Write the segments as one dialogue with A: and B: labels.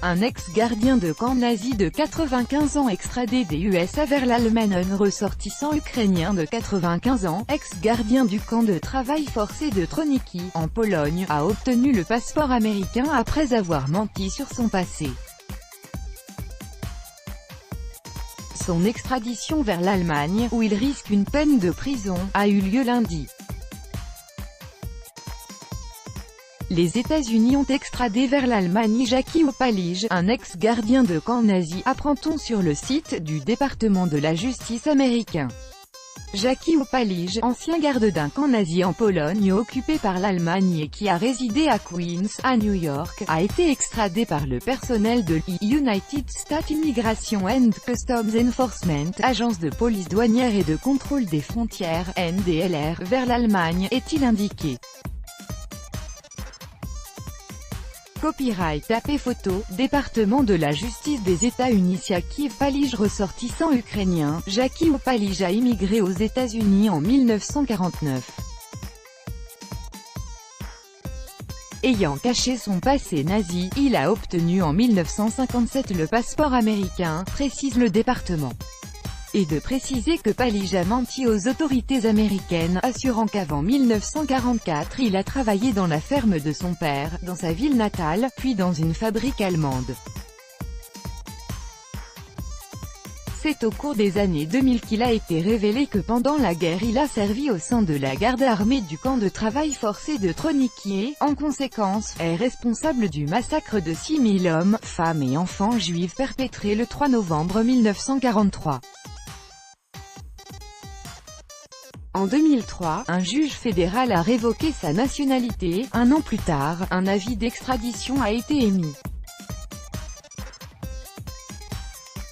A: Un ex-gardien de camp nazi de 95 ans extradé des USA vers l'Allemagne. Un ressortissant ukrainien de 95 ans, ex-gardien du camp de travail forcé de Troniki, en Pologne, a obtenu le passeport américain après avoir menti sur son passé. Son extradition vers l'Allemagne, où il risque une peine de prison, a eu lieu lundi. Les États-Unis ont extradé vers l'Allemagne Jackie Opalige, un ex-gardien de camp nazi, apprend-on sur le site du département de la justice américain. Jackie Opalige, ancien garde d'un camp nazi en Pologne occupé par l'Allemagne et qui a résidé à Queens, à New York, a été extradé par le personnel de l'United States Immigration and Customs Enforcement, agence de police douanière et de contrôle des frontières, NDLR, vers l'Allemagne, est-il indiqué. Copyright AP Photo, département de la justice des États-Unis. Jackie Opalige, ressortissant ukrainien, Jackie Opalige a immigré aux États-Unis en 1949. Ayant caché son passé nazi, il a obtenu en 1957 le passeport américain, précise le département. Et de préciser que Opalige a menti aux autorités américaines, assurant qu'avant 1944 il a travaillé dans la ferme de son père, dans sa ville natale, puis dans une fabrique allemande. C'est au cours des années 2000 qu'il a été révélé que pendant la guerre il a servi au sein de la garde armée du camp de travail forcé de Troniki et, en conséquence, est responsable du massacre de 6000 hommes, femmes et enfants juifs perpétré le 3 novembre 1943. En 2003, un juge fédéral a révoqué sa nationalité. Un an plus tard, un avis d'extradition a été émis.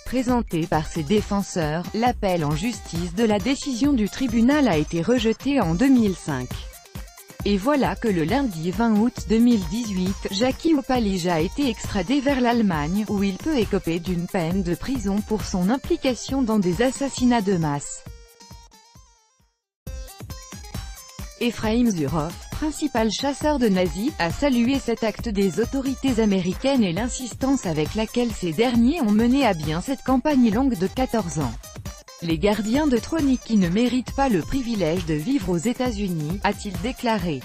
A: Présenté par ses défenseurs, l'appel en justice de la décision du tribunal a été rejeté en 2005. Et voilà que le lundi 20 août 2018, Jackie Opalige a été extradé vers l'Allemagne, où il peut écoper d'une peine de prison pour son implication dans des assassinats de masse. Ephraim Zuroff, principal chasseur de nazis, a salué cet acte des autorités américaines et l'insistance avec laquelle ces derniers ont mené à bien cette campagne longue de 14 ans. Les gardiens de Troniki ne méritent pas le privilège de vivre aux États-Unis, a-t-il déclaré.